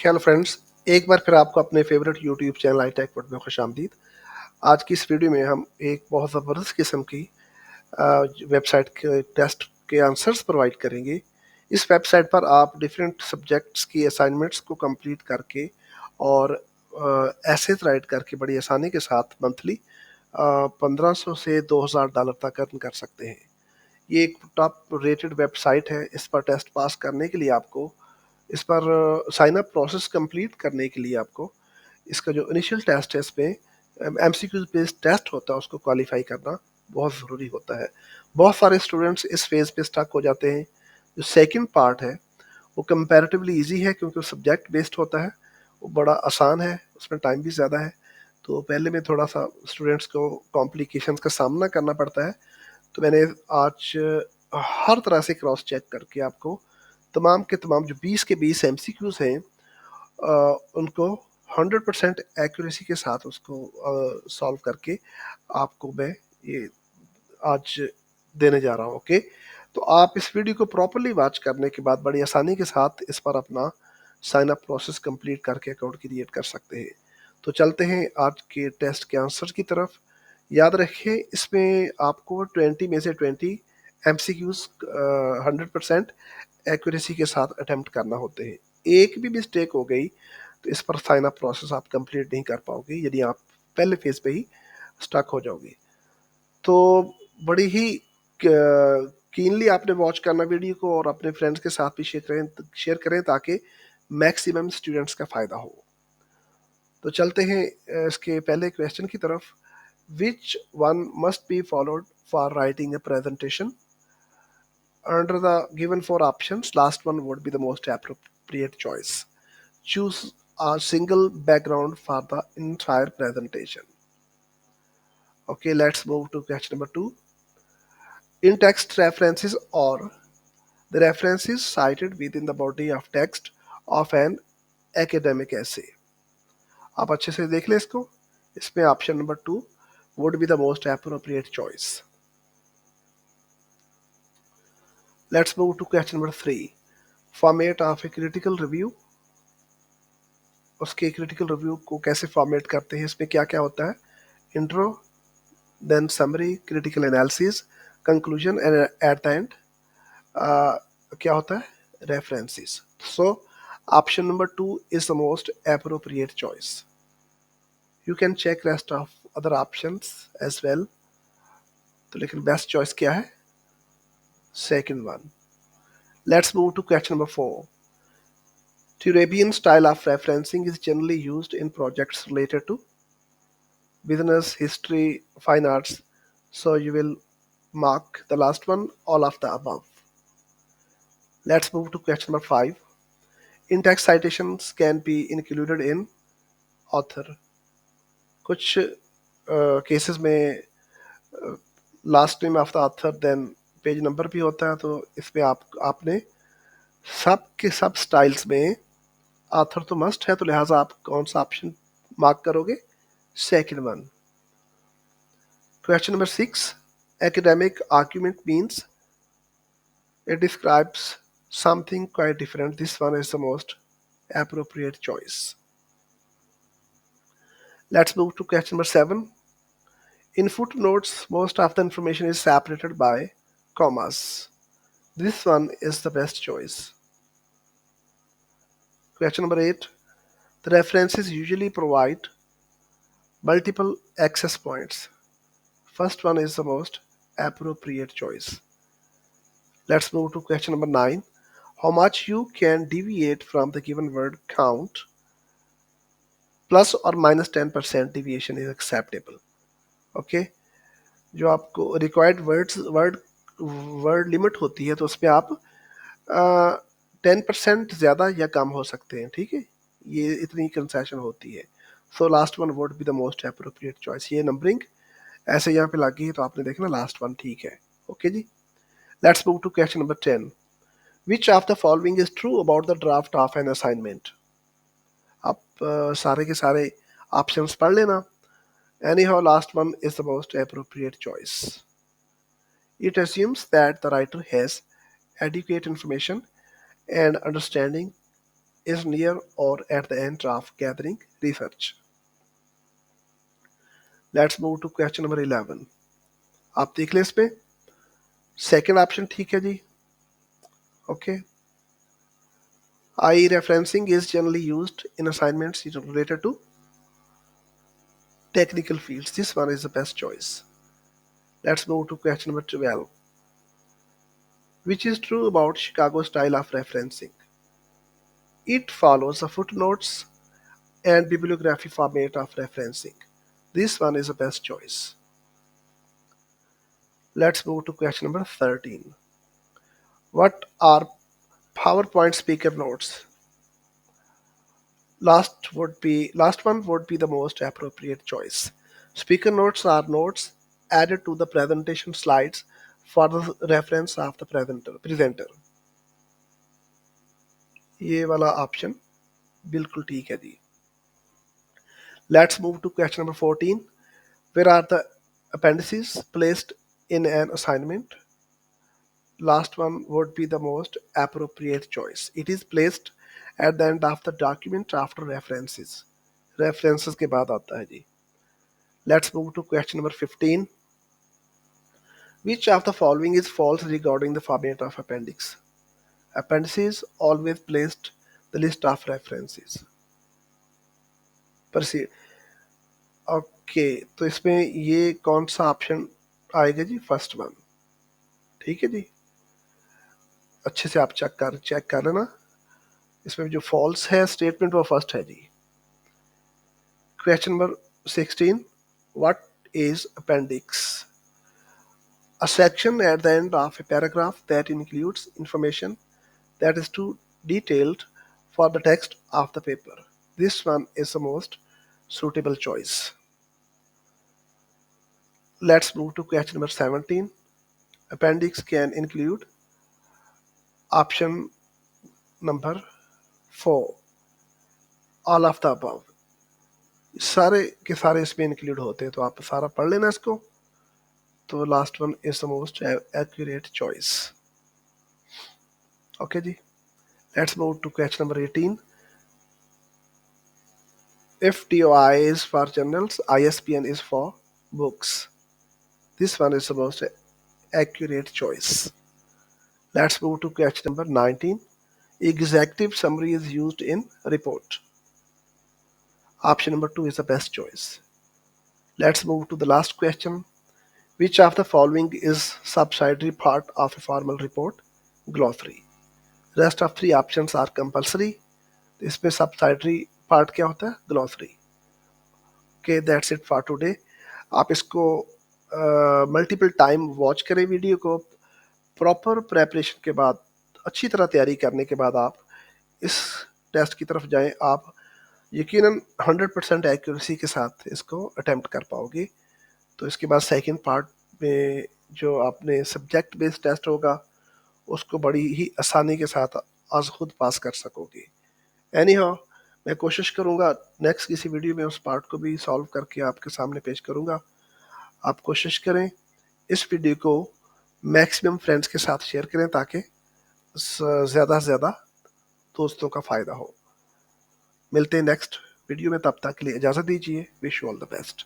Hello friends, एक बार फिर आपको अपने favourite YouTube channel iTech world में खुशामदीद। आज की इस वीडियो में हम एक बहुत ज़बरदस्त किस्म की वेबसाइट के टेस्ट के आंसर्स प्रोवाइड करेंगे। इस वेबसाइट पर आप डिफरेंट सब्जेक्ट्स की असाइनमेंट्स को कंप्लीट करके और एसेज राइट करके बड़ी आसानी के साथ मंथली 1500 से $2000 तक अर्न कर सकते हैं। ये एक टॉप रेटेड वेबसाइट है। इस पर टेस्ट पास करने के लिए आपको इस पर साइन अप प्रोसेस कंप्लीट करने के लिए आपको इसका जो इनिशियल टेस्ट है इसमें एमसीक्यू बेस्ड टेस्ट होता है, उसको क्वालिफाई करना बहुत ज़रूरी होता है। बहुत सारे स्टूडेंट्स इस फेज़ पे स्टक हो जाते हैं। जो सेकंड पार्ट है वो कंपैरेटिवली इजी है क्योंकि वो सब्जेक्ट बेस्ड होता है, वो बड़ा आसान है, उसमें टाइम भी ज़्यादा है। तो पहले में थोड़ा सा स्टूडेंट्स को कॉम्प्लिकेशंस का सामना करना पड़ता है। तो मैंने आज हर तरह से क्रॉस चेक करके आपको तमाम के तमाम जो 20 के 20 एमसीक्यूज हैं उनको 100% एक्यूरेसी के साथ उसको सॉल्व करके आपको मैं ये आज देने जा रहा हूँ। ओके, तो आप इस वीडियो को प्रॉपरली वॉच करने के बाद बड़ी आसानी के साथ इस पर अपना साइन अप प्रोसेस कंप्लीट करके अकाउंट क्रिएट कर सकते हैं। तो चलते हैं आज के टेस्ट के आंसर की तरफ। याद रखें, इसमें आपको 20 में से 20 एमसीक्यूज 100% एक्यूरेसी के साथ अटेम्प्ट करना होते हैं। एक भी मिस्टेक हो गई तो इस पर साइन अप प्रोसेस आप कंप्लीट नहीं कर पाओगे, यदि आप पहले फेज पे ही स्टक हो जाओगे। तो बड़ी ही कीनली आपने वॉच करना वीडियो को और अपने फ्रेंड्स के साथ भी शेयर करें ताकि मैक्सिमम स्टूडेंट्स का फ़ायदा हो। तो चलते हैं इसके पहले क्वेश्चन की तरफ। Which one must be followed for writing a presentation? Under the given four options, last one would be the most appropriate choice. Choose a single background for the entire presentation. Okay, let's move to question number 2. In-text references are the references cited within the body of text of an academic essay. आप अच्छे से देख लें इसको। इसमें option number 2 would be the most appropriate choice. Let's move to question number 3. Format of a critical review. उसके critical review को कैसे फॉर्मेट करते हैं, इसमें क्या क्या होता है? Intro, then summary, critical analysis, conclusion and at the end क्या होता है? References. So option number 2 is the most appropriate choice. You can check rest of other options as well. तो लेकिन बेस्ट चॉइस क्या है? Second one. Let's move to question number 4. Turabian style of referencing is generally used in projects related to business, history, fine arts. So you will mark the last one, all of the above. Let's move to question number 5. In-text citations can be included in author. कुछ cases में last name of the author then page number भी होता है, तो इसमें आपने सब के सब स्टाइल्स में ऑथर तो मस्ट है, तो लिहाजा आप कौन सा ऑप्शन मार्क करोगे? Second one. Question number 6. Academic argument means it describes something quite different. This one is the most appropriate choice. Let's move to question number 7. In footnotes, most of the information is separated by commas. This one is the best choice. Question number 8. The references usually provide multiple access points. First one is the most appropriate choice. Let's move to question number 9. How much you can deviate from the given word count. Plus or minus 10% deviation is acceptable. Okay, जो आपको required word limit होती है तो उसमें आप 10% ज़्यादा या कम हो सकते हैं। ठीक है, ये इतनी कंसेशन होती है। So last one would be the most appropriate choice. ये नंबरिंग ऐसे यहाँ पे लगी है तो आपने देखना लास्ट वन ठीक है। ओके जी, let's move to question number 10. Which of the following is true about the draft of an assignment? आप सारे के सारे ऑप्शंस पढ़ लेना। Anyhow, last one is the most appropriate choice. It assumes that the writer has adequate information and understanding is near or at the end of gathering research. Let's move to question number 11. आप देख लें इसमें second option ठीक है जी. Okay. I referencing is generally used in assignments related to technical fields. This one is the best choice. Let's move to question number 12. Which is true about Chicago style of referencing? It follows the footnotes and bibliography format of referencing. This one is the best choice. Let's move to question number 13. What are PowerPoint speaker notes? Last one would be the most appropriate choice. Speaker notes are notes added to the presentation slides for the reference of the presenter. ये वाला option बिल्कुल ठीक है जी. Let's move to question number 14. Where are the appendices placed in an assignment? Last one would be the most appropriate choice. It is placed at the end of the document after references. References के बाद आता है जी. Let's move to question number 15. Which of the following is false regarding the format of appendix? Appendices always placed the list of references. Proceed. Okay, तो इसमें ये कौन सा option आएगा जी? First one. ठीक है जी, अच्छे से आप चेक कर लेना. इसमें जो फॉल्स है स्टेटमेंट वो फर्स्ट है जी. Question number 16. What is appendix? A section at the end of a paragraph that includes information that is too detailed for the text of the paper. This one is the most suitable choice. Let's move to question number 17. Appendix can include option number 4. All of the above. सारे के सारे इसमें include होते हैं, तो आप सारा पढ़ लेना इसको. तो last one is the most accurate choice. Okay जी. Let's move to question number 18. If DOI is for journals, ISBN is for books. This one is the most accurate choice. Let's move to question number 19. Executive summary is used in report. Option number 2 is the best choice. Let's move to the last question. Which of the following is subsidiary part of a formal report? Glossary. Rest of 3 options are compulsory. इसमें subsidiary part क्या होता है? Glossary. Okay, that's it for today. आप इसको multiple time watch करें video को. Proper preparation के बाद, अच्छी तरह तैयारी करने के बाद आप इस टेस्ट की तरफ जाएं. आप यकीनन 100% एक्यूरेसी के साथ इसको अटेम्प्ट कर पाओगे. तो इसके बाद सेकंड पार्ट में जो आपने सब्जेक्ट बेस्ड टेस्ट होगा उसको बड़ी ही आसानी के साथ आज खुद पास कर सकोगे. एनी हाउ, मैं कोशिश करूँगा नेक्स्ट किसी वीडियो में उस पार्ट को भी सॉल्व करके आपके सामने पेश करूँगा. आप कोशिश करें इस वीडियो को मैक्सिमम फ्रेंड्स के साथ शेयर करें ताकि ज़्यादा से ज़्यादा दोस्तों का फ़ायदा हो. मिलते हैं नेक्स्ट वीडियो में, तब तक के लिए इजाज़त दीजिए. Wish you all the best.